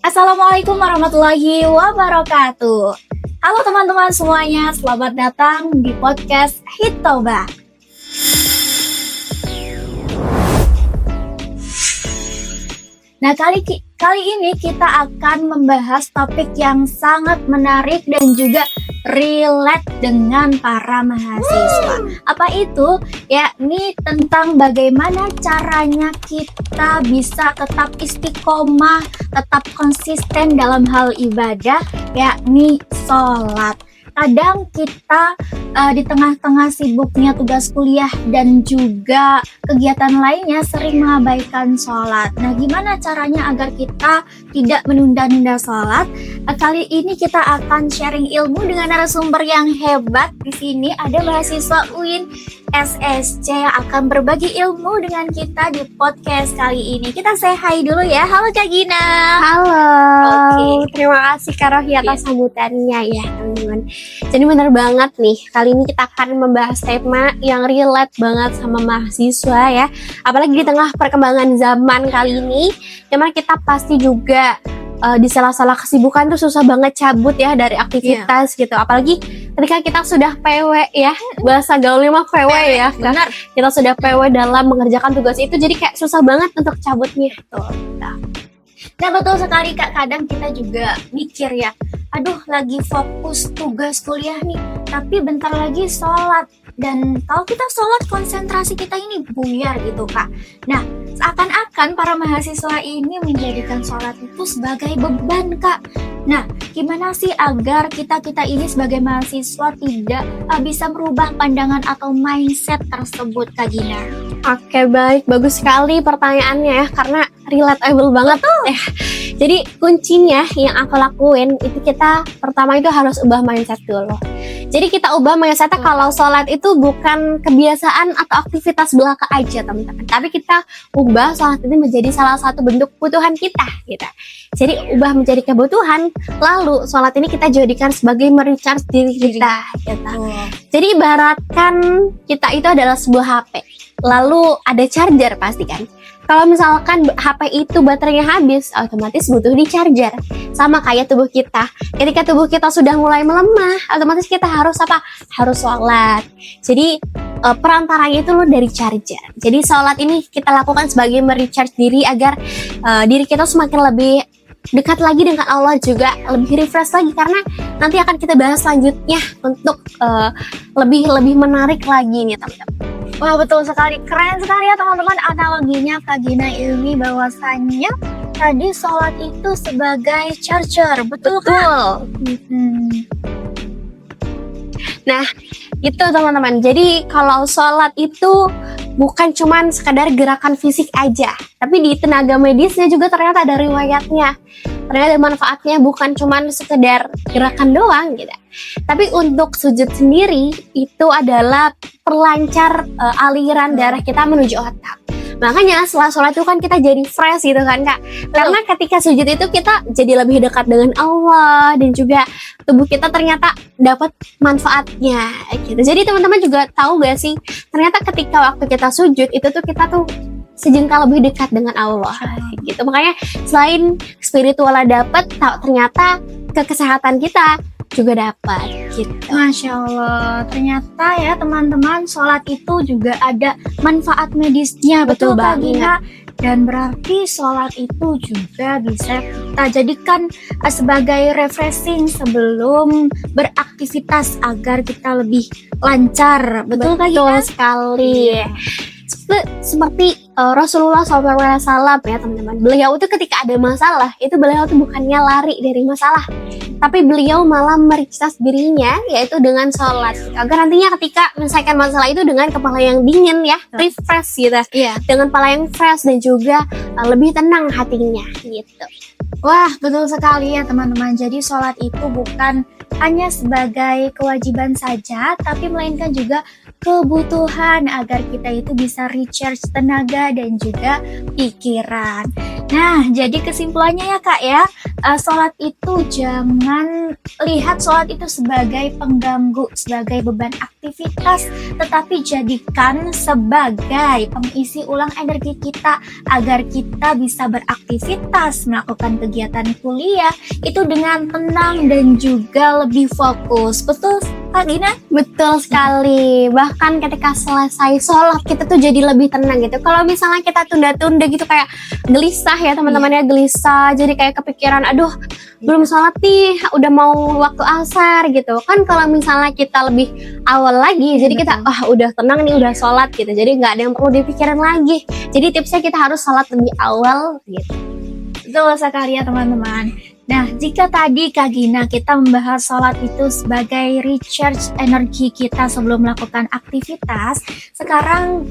Assalamualaikum warahmatullahi wabarakatuh. Halo teman-teman semuanya, selamat datang di podcast Hitoba. Nah, kali ini kita akan membahas topik yang sangat menarik dan juga relate dengan para mahasiswa. Apa itu? Yakni tentang bagaimana caranya kita bisa tetap istiqomah, tetap konsisten dalam hal ibadah, yakni sholat. Kadang kita di tengah-tengah sibuknya tugas kuliah dan juga kegiatan lainnya sering mengabaikan sholat. Nah, gimana caranya agar kita tidak menunda-nunda sholat? Kali ini kita akan sharing ilmu dengan narasumber yang hebat. Di sini ada mahasiswa UIN SSC yang akan berbagi ilmu dengan kita di podcast kali ini. Kita say hi dulu ya. Halo Kak Gina. Halo. Oke. Terima kasih Kak Rohi atas sambutannya ya teman-teman. Jadi benar banget nih, kali ini kita akan membahas tema yang relate banget sama mahasiswa ya. Apalagi di tengah perkembangan zaman kali ini, dimana kita pasti juga di sela-sela kesibukan tuh susah banget cabut ya dari aktivitas gitu. Apalagi ketika kita sudah PW ya, bahasa gaulnya mah PW ya. Benar. Kita sudah PW dalam mengerjakan tugas itu, jadi kayak susah banget untuk cabutnya. Nah, betul sekali Kak, kadang kita juga mikir ya, aduh lagi fokus tugas kuliah nih, tapi bentar lagi sholat. Dan kalau kita sholat, konsentrasi kita ini buyar gitu Kak. Nah, seakan-akan para mahasiswa ini menjadikan sholat itu sebagai beban Kak. Nah, gimana sih agar kita ini sebagai mahasiswa tidak bisa merubah pandangan atau mindset tersebut Kak Gina? Oke, baik, bagus sekali pertanyaannya ya, karena relatable banget ya. Jadi kuncinya yang aku lakuin itu kita pertama itu harus ubah mindset dulu. Jadi kita ubah mindsetnya kalau sholat itu bukan kebiasaan atau aktivitas belaka aja teman-teman, tapi kita ubah sholat itu menjadi salah satu bentuk kebutuhan kita gitu. Jadi ubah menjadi kebutuhan, lalu sholat ini kita jadikan sebagai merecharge diri kita gitu. Jadi ibaratkan kita itu adalah sebuah HP, lalu ada charger pasti kan. Kalau misalkan HP itu baterainya habis, otomatis butuh di charger. Sama kayak tubuh kita. Ketika tubuh kita sudah mulai melemah, otomatis kita harus apa? Harus sholat. Jadi perantaranya itu dari charger. Jadi sholat ini kita lakukan sebagai merecharge diri agar diri kita semakin lebih dekat lagi dengan Allah, juga lebih refresh lagi, karena nanti akan kita bahas selanjutnya untuk lebih menarik lagi nih teman-teman. Wah, betul sekali, keren sekali ya teman-teman analoginya Kak Gina ini, bahwasannya tadi sholat itu sebagai charger, betul kan? Nah, itu teman-teman. Jadi kalau sholat itu bukan cuman sekadar gerakan fisik aja, tapi di tenaga medisnya juga ternyata ada riwayatnya. Ternyata ada manfaatnya, bukan cuman sekedar gerakan doang gitu. Tapi untuk sujud sendiri itu adalah perlancar aliran darah kita menuju otak. Makanya setelah sholat itu kan kita jadi fresh gitu kan Kak. Karena ketika sujud itu kita jadi lebih dekat dengan Allah, dan juga tubuh kita ternyata dapat manfaatnya gitu. Jadi teman-teman juga tahu gak sih, ternyata ketika waktu kita sujud itu tuh kita tuh sejengkal lebih dekat dengan Allah gitu. Makanya selain spiritualnya dapat, ternyata kesehatan kita juga dapat gitu. Masya Allah, ternyata ya teman-teman, sholat itu juga ada manfaat medisnya. Betul Kak Gina. Dan berarti sholat itu juga bisa kita jadikan sebagai refreshing sebelum beraktivitas agar kita lebih lancar. Betul Kak Gina? Sekali. Seperti Rasulullah SAW ya teman-teman. Beliau itu ketika ada masalah, itu beliau tuh bukannya lari dari masalah, tapi beliau malah mericas dirinya, yaitu dengan sholat, agar nantinya ketika menyelesaikan masalah itu dengan kepala yang dingin ya, refresh gitu, dengan kepala yang fresh dan juga lebih tenang hatinya gitu. Wah, betul sekali ya teman-teman. Jadi sholat itu bukan hanya sebagai kewajiban saja, tapi melainkan juga kebutuhan agar kita itu bisa recharge tenaga dan juga pikiran. Nah, jadi kesimpulannya ya Kak ya, sholat itu jangan lihat sholat itu sebagai pengganggu, sebagai beban aktivitas, tetapi jadikan sebagai pengisi ulang energi kita agar kita bisa beraktivitas, melakukan kegiatan kuliah itu dengan tenang dan juga lebih fokus. Betul Kak Gina? Betul sekali. Bahkan ketika selesai sholat kita tuh jadi lebih tenang gitu. Kalau misalnya kita tunda-tunda gitu kayak gelisah ya teman-teman ya, gelisah. Jadi kayak kepikiran, aduh belum sholat nih, udah mau waktu asar gitu. Kan kalau misalnya kita lebih awal lagi, jadi kita udah tenang nih, udah sholat gitu. Jadi nggak ada yang perlu dipikirin lagi. Jadi tipsnya kita harus sholat lebih awal gitu. Betul sekali ya teman-teman. Nah, jika tadi Kak Gina kita membahas sholat itu sebagai recharge energi kita sebelum melakukan aktivitas, sekarang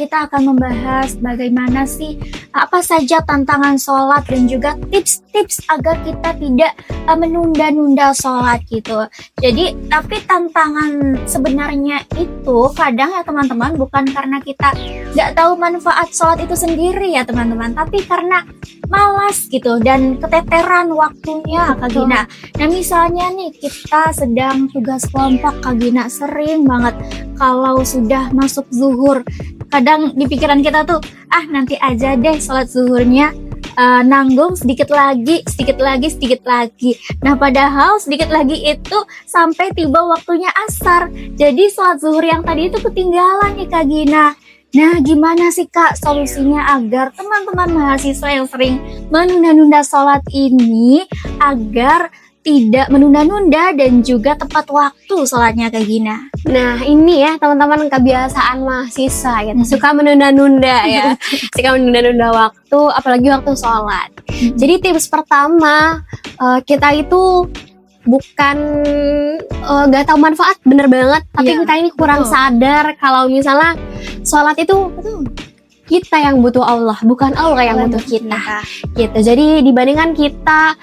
kita akan membahas bagaimana sih apa saja tantangan sholat dan juga tips-tips agar kita tidak menunda-nunda sholat gitu. Jadi, tapi tantangan sebenarnya itu kadang ya teman-teman bukan karena kita nggak tahu manfaat sholat itu sendiri ya teman-teman, tapi karena malas gitu dan keteteran waktunya Kak Gina. Nah misalnya nih kita sedang tugas kelompok, Kak Gina sering banget kalau sudah masuk zuhur, kadang di pikiran kita tuh nanti aja deh sholat zuhurnya, nanggung sedikit lagi. Nah padahal sedikit lagi itu sampai tiba waktunya asar. Jadi sholat zuhur yang tadi itu ketinggalan nih Kak Gina. Nah, gimana sih Kak solusinya agar teman-teman mahasiswa yang sering menunda-nunda sholat ini agar tidak menunda-nunda dan juga tepat waktu sholatnya Kak Gina? Nah ini ya teman-teman kebiasaan mahasiswa ya, suka menunda-nunda ya, suka menunda-nunda waktu, apalagi waktu sholat. Jadi tips pertama, kita itu bukan gak tahu manfaat, bener banget, tapi kita ini kurang sadar kalau misalnya sholat itu kita yang butuh Allah, bukan Allah yang butuh kita gitu. Jadi dibandingkan kita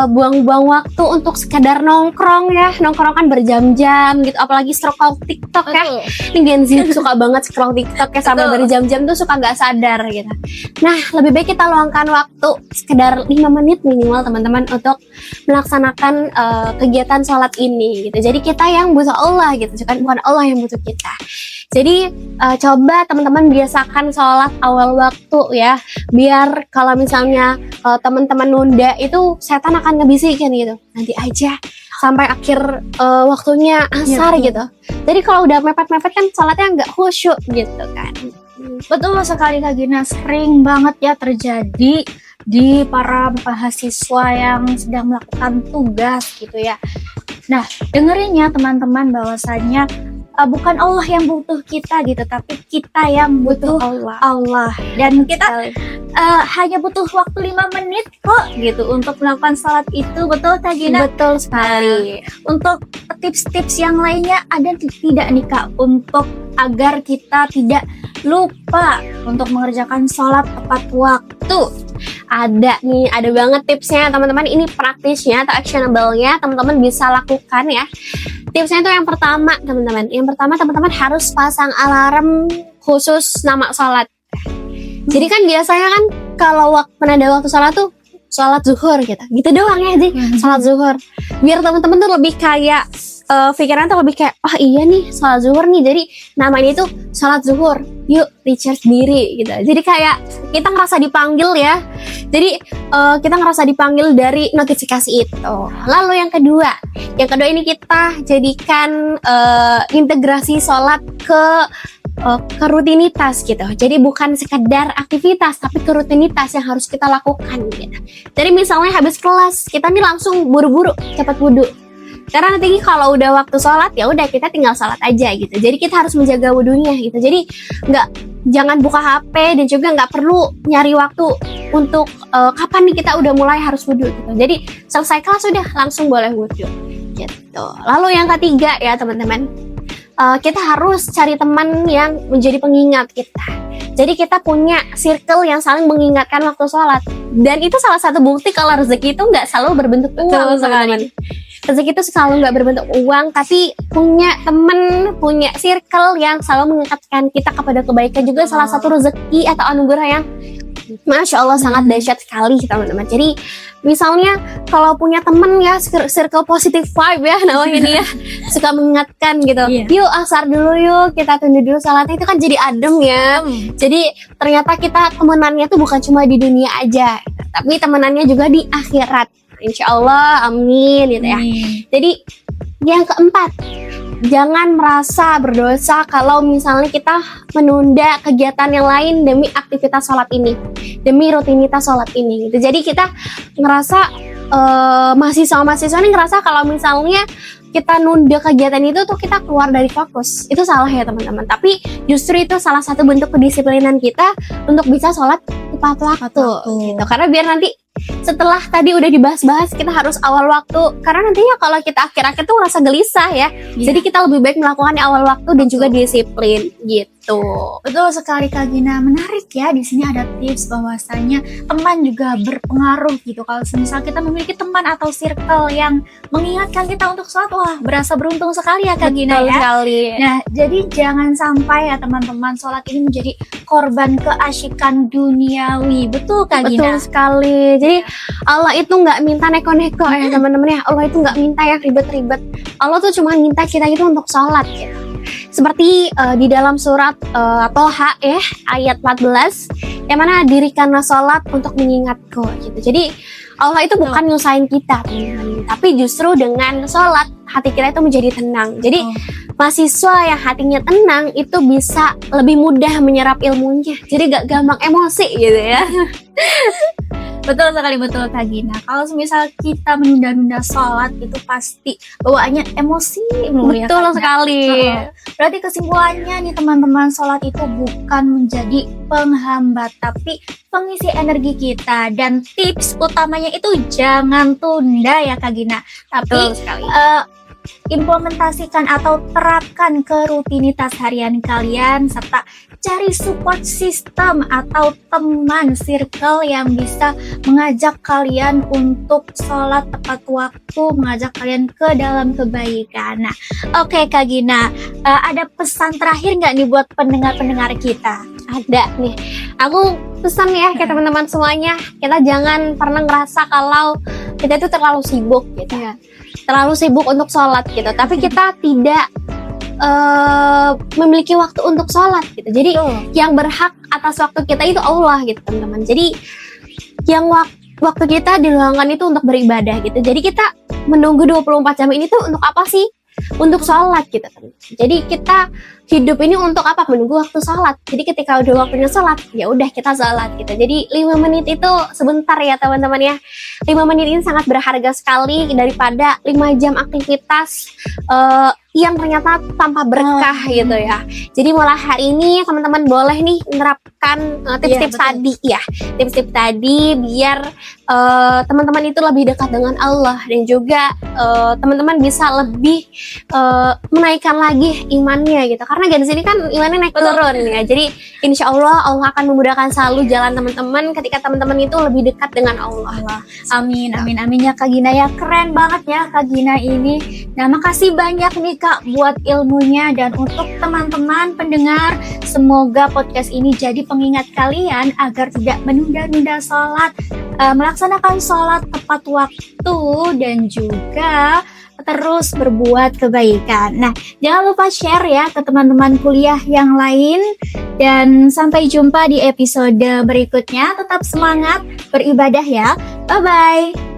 buang-buang waktu untuk sekedar nongkrong kan berjam-jam gitu, apalagi scroll TikTok ya. Ini Gen Z suka banget scroll TikTok ya sampai berjam-jam tuh suka nggak sadar gitu. Nah lebih baik kita luangkan waktu sekedar 5 menit minimal teman-teman untuk melaksanakan kegiatan sholat ini gitu. Jadi kita yang butuh Allah gitu, bukan Allah yang butuh kita. Jadi coba teman-teman biasakan sholat awal waktu ya, biar kalau misalnya teman-teman nunda itu setan akan ngebisikin gitu, nanti aja sampai akhir waktunya asar gitu. Jadi kalau udah mepet-mepet kan sholatnya nggak khusyuk gitu kan. Betul sekali Kak Gina, sering banget ya terjadi di para mahasiswa yang sedang melakukan tugas gitu ya. Nah dengerin ya teman-teman bahwasannya bukan Allah yang butuh kita gitu, tapi kita yang butuh Allah. Dan kita hanya butuh waktu 5 menit kok gitu untuk melakukan salat itu. Betul Kak Gina? Betul sekali. Untuk tips-tips yang lainnya ada tidak nih Kak, untuk agar kita tidak lupa untuk mengerjakan sholat tepat waktu? Ada nih, ada banget tipsnya teman-teman. Ini praktisnya atau actionable-nya teman-teman bisa lakukan ya. Tipsnya itu yang pertama teman-teman. Yang pertama teman-teman harus pasang alarm khusus nama sholat. Jadi kan biasanya kan kalau penanda waktu sholat tuh sholat zuhur gitu doang ya sih, sholat zuhur. Biar teman-teman tuh lebih kayak pikiran tuh lebih kayak oh iya nih sholat zuhur nih, jadi namanya itu sholat zuhur, yuk recharge diri gitu. Jadi kayak kita ngerasa dipanggil ya, jadi kita ngerasa dipanggil dari notifikasi itu. Lalu yang kedua ini kita jadikan integrasi sholat ke rutinitas gitu. Jadi bukan sekedar aktivitas tapi ke rutinitas yang harus kita lakukan gitu. Jadi misalnya habis kelas kita nih langsung buru-buru cepat wudhu, karena nanti kalau udah waktu sholat ya udah kita tinggal sholat aja gitu. Jadi kita harus menjaga wudhunya gitu. Jadi jangan buka HP dan juga nggak perlu nyari waktu untuk kapan nih kita udah mulai harus wudhu gitu. Jadi selesai kelas sudah langsung boleh wudhu gitu. Lalu yang ketiga ya teman-teman, kita harus cari teman yang menjadi pengingat kita. Jadi kita punya circle yang saling mengingatkan waktu sholat. Dan itu salah satu bukti kalau rezeki itu nggak selalu berbentuk uang, teman-teman. Rezeki itu selalu nggak berbentuk uang, tapi punya teman, punya circle yang selalu mengingatkan kita kepada kebaikan juga salah satu rezeki atau anugerah yang Masya Allah, sangat dahsyat sekali teman-teman. Jadi misalnya kalau punya temen ya, circle positive vibe ya namanya ini ya, suka mengingatkan gitu, yuk asar dulu yuk, kita tunda dulu salatnya, itu kan jadi adem ya. Jadi ternyata kita temenannya tuh bukan cuma di dunia aja, tapi temenannya juga di akhirat. Insya Allah, amin gitu ya. Jadi yang keempat, jangan merasa berdosa kalau misalnya kita menunda kegiatan yang lain demi aktivitas sholat ini, demi rutinitas sholat ini gitu. Jadi kita ngerasa mahasiswa-mahasiswa ini ngerasa kalau misalnya kita nunda kegiatan itu tuh kita keluar dari fokus. Itu salah ya teman-teman. Tapi justru itu salah satu bentuk kedisiplinan kita untuk bisa sholat tepat waktu gitu. Karena biar nanti setelah tadi udah dibahas-bahas kita harus awal waktu, karena nantinya kalau kita akhir-akhir tuh rasa gelisah ya. Jadi kita lebih baik melakukannya awal waktu dan juga disiplin gitu. Betul sekali Kak Gina, menarik ya. Di sini ada tips bahwasanya teman juga berpengaruh gitu. Kalau misal kita memiliki teman atau circle yang mengingatkan kita untuk sholat, wah berasa beruntung sekali ya Kak Gina ya. Sekali. Nah, jadi jangan sampai ya teman-teman sholat ini menjadi korban keasyikan duniawi. Betul Kak Gina? Betul sekali. Jadi Allah itu nggak minta neko-neko ya teman-teman ya. Allah itu nggak minta yang ribet-ribet. Allah tuh cuma minta kita itu untuk sholat gitu. Seperti di dalam surat Toha ya ayat 14 yang mana dirikanlah sholat untuk mengingatku gitu. Jadi Allah itu bukan nyusahin kita teman-teman, tapi justru dengan sholat hati kita itu menjadi tenang. Jadi mahasiswa yang hatinya tenang itu bisa lebih mudah menyerap ilmunya. Jadi gak gampang emosi gitu ya. Betul sekali, betul Kak Gina. Kalau misal kita menunda-nunda sholat itu pasti bawaannya emosi. Betul sekali. Berarti kesimpulannya nih teman-teman, sholat itu bukan menjadi penghambat tapi pengisi energi kita. Dan tips utamanya itu jangan tunda ya Kak Gina. Tapi implementasikan atau terapkan ke rutinitas harian kalian, serta cari support system atau teman circle yang bisa mengajak kalian untuk sholat tepat waktu, mengajak kalian ke dalam kebaikan. Nah, oke Kak Gina, ada pesan terakhir nggak nih buat pendengar-pendengar kita? Ada nih, aku pesan ya ke teman-teman semuanya, kita jangan pernah ngerasa kalau kita itu terlalu sibuk gitu ya, terlalu sibuk untuk sholat gitu, tapi kita tidak memiliki waktu untuk sholat gitu. Jadi yang berhak atas waktu kita itu Allah gitu teman-teman. Jadi yang waktu kita diluangkan itu untuk beribadah gitu. Jadi kita menunggu 24 jam ini tuh untuk apa sih? Untuk sholat gitu teman. Jadi kita hidup ini untuk apa? Menunggu waktu sholat. Jadi ketika udah waktunya sholat, ya udah kita sholat gitu. Jadi 5 menit itu sebentar ya teman-teman ya. 5 menit ini sangat berharga sekali daripada 5 jam aktivitas yang ternyata tanpa berkah gitu ya. Jadi mulai hari ini teman-teman boleh nih menerapkan tips-tips tadi ya. Tips-tips tadi biar teman-teman itu lebih dekat dengan Allah dan juga teman-teman bisa lebih menaikkan lagi imannya gitu. Karena di sini kan imannya naik turun ya. Jadi insya Allah Allah akan memudahkan selalu jalan teman-teman ketika teman-teman itu lebih dekat dengan Allah. Amin, amin, amin ya Kak Gina ya. Keren banget ya Kak Gina ini. Nah, makasih banyak nih Kak buat ilmunya, dan untuk teman-teman pendengar, semoga podcast ini jadi pengingat kalian agar tidak menunda-nunda sholat, melaksanakan sholat tepat waktu dan juga terus berbuat kebaikan. Nah, jangan lupa share ya ke teman-teman kuliah yang lain, dan sampai jumpa di episode berikutnya. Tetap semangat beribadah ya. Bye-bye.